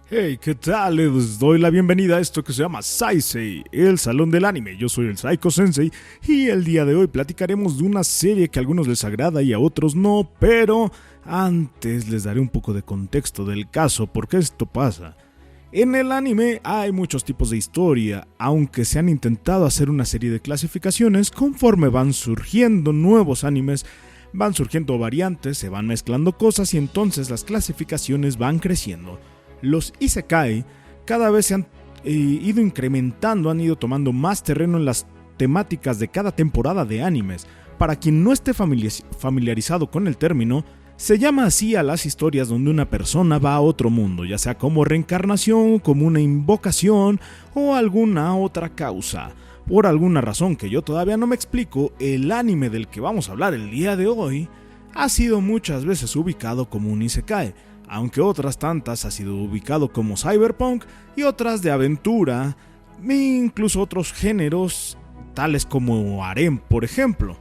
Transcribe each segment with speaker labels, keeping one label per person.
Speaker 1: Hey, ¿qué tal? Les doy la bienvenida a esto que se llama Saisei, el salón del anime. Yo soy el Saiko Sensei y el día de hoy platicaremos de una serie que a algunos les agrada y a otros no, pero antes les daré un poco de contexto del caso, porque esto pasa. En el anime hay muchos tipos de historia, aunque se han intentado hacer una serie de clasificaciones conforme van surgiendo nuevos animes, van surgiendo variantes, se van mezclando cosas y entonces las clasificaciones van creciendo. Los isekai cada vez se han ido incrementando, han ido tomando más terreno en las temáticas de cada temporada de animes. Para quien no esté familiarizado con el término, se llama así a las historias donde una persona va a otro mundo, ya sea como reencarnación, como una invocación o alguna otra causa. Por alguna razón que yo todavía no me explico, el anime del que vamos a hablar el día de hoy ha sido muchas veces ubicado como un isekai, aunque otras tantas ha sido ubicado como cyberpunk y otras de aventura, e incluso otros géneros tales como harem, por ejemplo.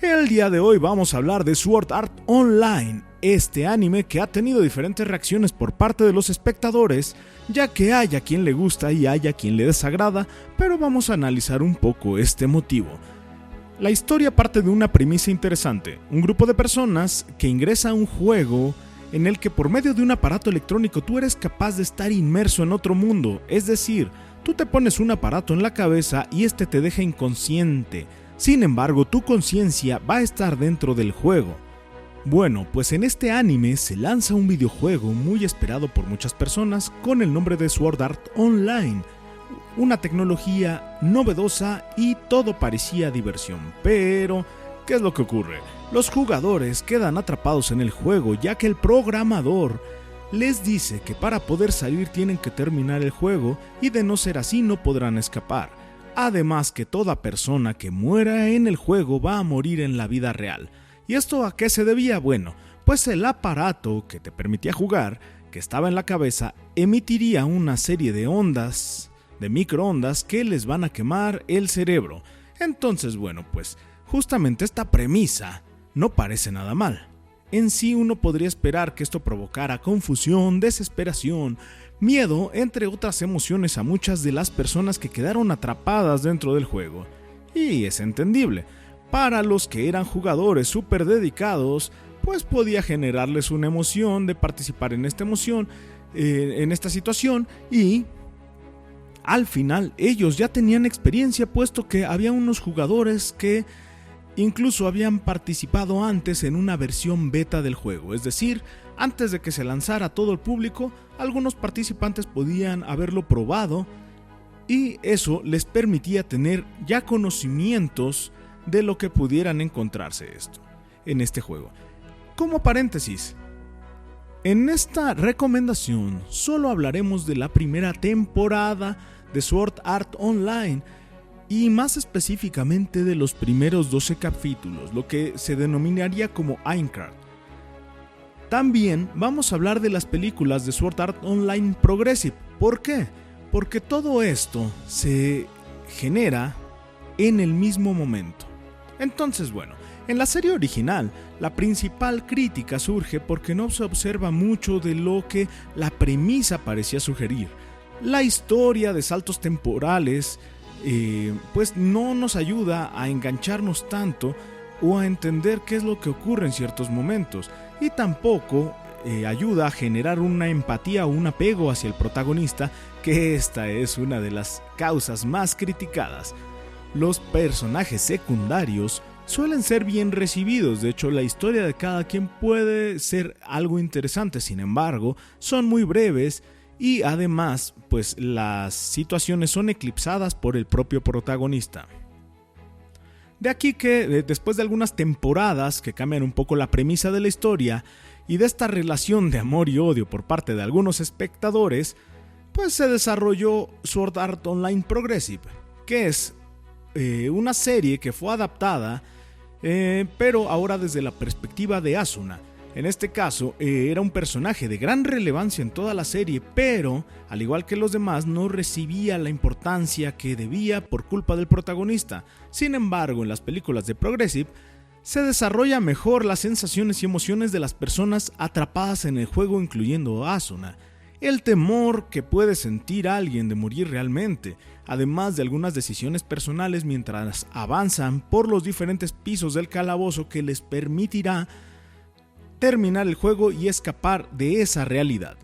Speaker 1: El día de hoy vamos a hablar de Sword Art Online, este anime que ha tenido diferentes reacciones por parte de los espectadores, ya que hay a quien le gusta y hay a quien le desagrada, pero vamos a analizar un poco este motivo. La historia parte de una premisa interesante: un grupo de personas que ingresa a un juego en el que por medio de un aparato electrónico tú eres capaz de estar inmerso en otro mundo, es decir, tú te pones un aparato en la cabeza y este te deja inconsciente. Sin embargo, tu conciencia va a estar dentro del juego. Bueno, pues en este anime se lanza un videojuego muy esperado por muchas personas con el nombre de Sword Art Online, una tecnología novedosa y todo parecía diversión, pero ¿qué es lo que ocurre? Los jugadores quedan atrapados en el juego, ya que el programador les dice que para poder salir tienen que terminar el juego y de no ser así no podrán escapar. Además que toda persona que muera en el juego va a morir en la vida real. ¿Y esto a qué se debía? Bueno, pues el aparato que te permitía jugar, que estaba en la cabeza, emitiría una serie de ondas, de microondas que les van a quemar el cerebro. Entonces, bueno, pues justamente esta premisa no parece nada mal. En sí uno podría esperar que esto provocara confusión, desesperación, miedo, entre otras emociones a muchas de las personas que quedaron atrapadas dentro del juego. Y es entendible. Para los que eran jugadores súper dedicados, pues podía generarles una emoción de participar en esta emoción, en esta situación, y al final ellos ya tenían experiencia, puesto que había unos jugadores que incluso habían participado antes en una versión beta del juego, es decir, antes de que se lanzara a todo el público, algunos participantes podían haberlo probado y eso les permitía tener ya conocimientos de lo que pudieran encontrarse en este juego. Como paréntesis, en esta recomendación solo hablaremos de la primera temporada de Sword Art Online, y más específicamente de los primeros 12 capítulos, lo que se denominaría como Aincrad. También vamos a hablar de las películas de Sword Art Online Progressive. ¿Por qué? Porque todo esto se genera en el mismo momento. Entonces, bueno, en la serie original, la principal crítica surge porque no se observa mucho de lo que la premisa parecía sugerir. La historia de saltos temporales pues no nos ayuda a engancharnos tanto o a entender qué es lo que ocurre en ciertos momentos, y tampoco ayuda a generar una empatía o un apego hacia el protagonista, que esta es una de las causas más criticadas. Los personajes secundarios suelen ser bien recibidos, de hecho la historia de cada quien puede ser algo interesante, sin embargo son muy breves. Y además, pues las situaciones son eclipsadas por el propio protagonista. De aquí que después de algunas temporadas que cambian un poco la premisa de la historia y de esta relación de amor y odio por parte de algunos espectadores, pues se desarrolló Sword Art Online Progressive, que es una serie que fue adaptada, pero ahora desde la perspectiva de Asuna. En este caso, era un personaje de gran relevancia en toda la serie, pero, al igual que los demás, no recibía la importancia que debía por culpa del protagonista. Sin embargo, en las películas de Progressive, se desarrolla mejor las sensaciones y emociones de las personas atrapadas en el juego, incluyendo a Asuna. el temor que puede sentir alguien de morir realmente, además de algunas decisiones personales mientras avanzan por los diferentes pisos del calabozo que les permitirá terminar el juego y escapar de esa realidad.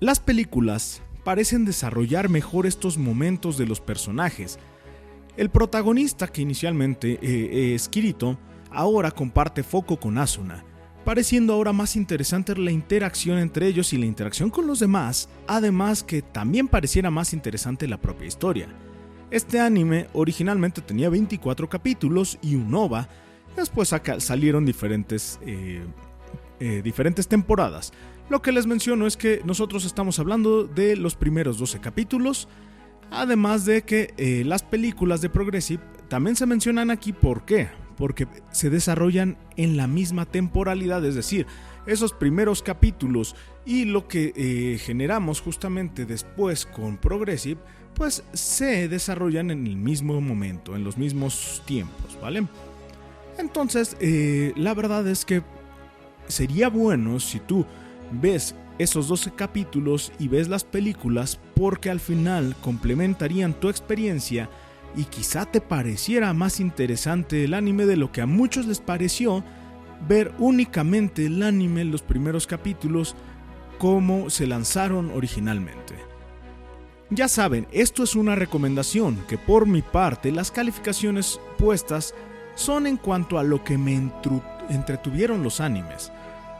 Speaker 1: Las películas parecen desarrollar mejor estos momentos de los personajes. El protagonista, que inicialmente es Kirito, ahora comparte foco con Asuna, pareciendo ahora más interesante la interacción entre ellos y la interacción con los demás, además que también pareciera más interesante la propia historia. Este anime originalmente tenía 24 capítulos y un OVA, después salieron diferentes temporadas. Lo que les menciono es que nosotros estamos hablando de los primeros 12 capítulos, además de que las películas de Progressive también se mencionan aquí. ¿Por qué? Porque se desarrollan en la misma temporalidad, es decir, esos primeros capítulos y lo que generamos justamente después con Progressive, pues se desarrollan en el mismo momento, en los mismos tiempos, ¿vale? Entonces, la verdad es que sería bueno si tú ves esos 12 capítulos y ves las películas, porque al final complementarían tu experiencia y quizá te pareciera más interesante el anime de lo que a muchos les pareció ver únicamente el anime en los primeros capítulos como se lanzaron originalmente. Ya saben, esto es una recomendación, que por mi parte las calificaciones puestas son en cuanto a lo que me entretuvieron los animes.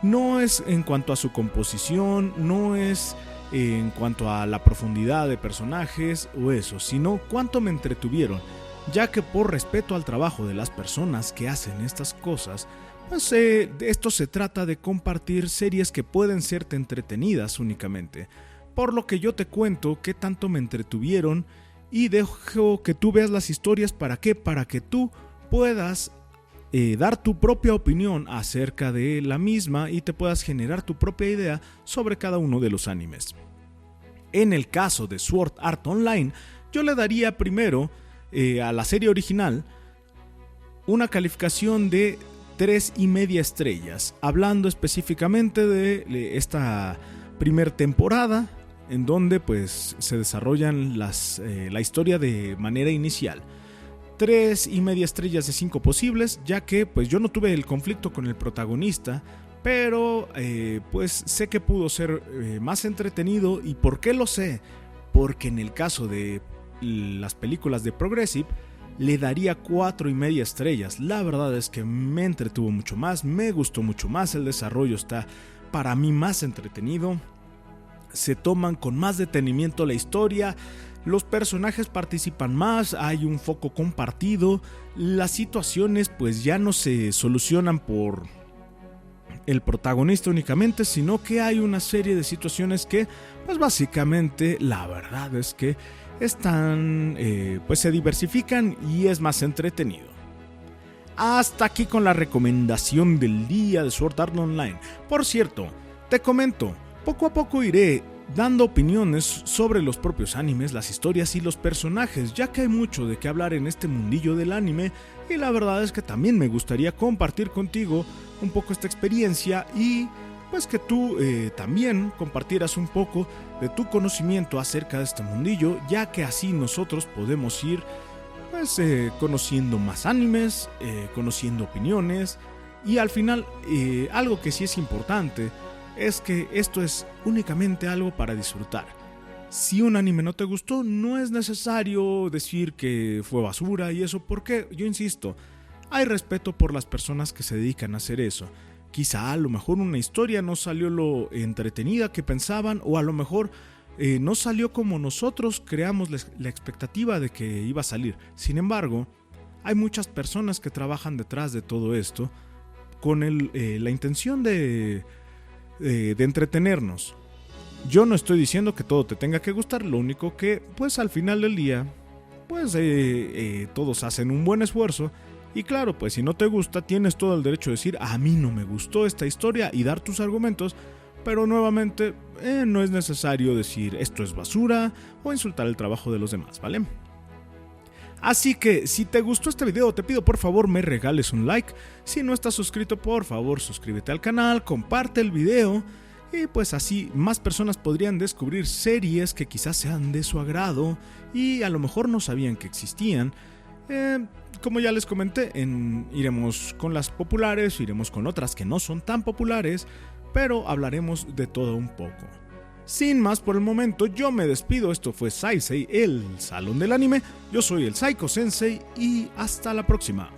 Speaker 1: No es en cuanto a su composición, no es en cuanto a la profundidad de personajes o eso, sino cuánto me entretuvieron, ya que por respeto al trabajo de las personas que hacen estas cosas, pues esto se trata de compartir series que pueden serte entretenidas únicamente, por lo que yo te cuento qué tanto me entretuvieron y dejo que tú veas las historias. ¿Para qué? Para que tú puedas dar tu propia opinión acerca de la misma y te puedas generar tu propia idea sobre cada uno de los animes. En el caso de Sword Art Online, yo le daría primero a la serie original una calificación de 3.5 estrellas, hablando específicamente de esta primer temporada, en donde pues se desarrollan la historia de manera inicial. 3.5 estrellas de 5 posibles, ya que pues yo no tuve el conflicto con el protagonista, pero pues sé que pudo ser más entretenido. ¿Y por qué lo sé? Porque en el caso de las películas de Progressive le daría 4.5 estrellas. La verdad es que me entretuvo mucho más, me gustó mucho más, el desarrollo está para mí más entretenido, se toman con más detenimiento la historia, los personajes participan más, hay un foco compartido, las situaciones pues ya no se solucionan por el protagonista únicamente, sino que hay una serie de situaciones que pues básicamente la verdad es que están pues se diversifican y es más entretenido. Hasta aquí con la recomendación del día de Sword Art Online. Por cierto, te comento, poco a poco iré dando opiniones sobre los propios animes, las historias y los personajes, ya que hay mucho de qué hablar en este mundillo del anime, y la verdad es que también me gustaría compartir contigo un poco esta experiencia y pues que tú también compartieras un poco de tu conocimiento acerca de este mundillo, ya que así nosotros podemos ir pues conociendo más animes, conociendo opiniones, y al final algo que sí es importante es que esto es únicamente algo para disfrutar. Si un anime no te gustó, no es necesario decir que fue basura y eso, porque yo insisto, hay respeto por las personas que se dedican a hacer eso. Quizá a lo mejor una historia no salió lo entretenida que pensaban, o a lo mejor no salió como nosotros creamos la expectativa de que iba a salir. Sin embargo, hay muchas personas que trabajan detrás de todo esto con la intención de entretenernos. Yo no estoy diciendo que todo te tenga que gustar, lo único que pues al final del día pues todos hacen un buen esfuerzo, y claro, pues si no te gusta tienes todo el derecho de decir a mí no me gustó esta historia y dar tus argumentos, pero nuevamente no es necesario decir esto es basura o insultar el trabajo de los demás, ¿vale? Así que si te gustó este video, te pido por favor me regales un like. Si no estás suscrito, por favor suscríbete al canal, comparte el video y pues así más personas podrían descubrir series que quizás sean de su agrado y a lo mejor no sabían que existían. Como ya les comenté, iremos con las populares, iremos con otras que no son tan populares, pero hablaremos de todo un poco. Sin más por el momento, yo me despido. Esto fue Saisei, el Salón del Anime. Yo soy el Saiko Sensei y hasta la próxima.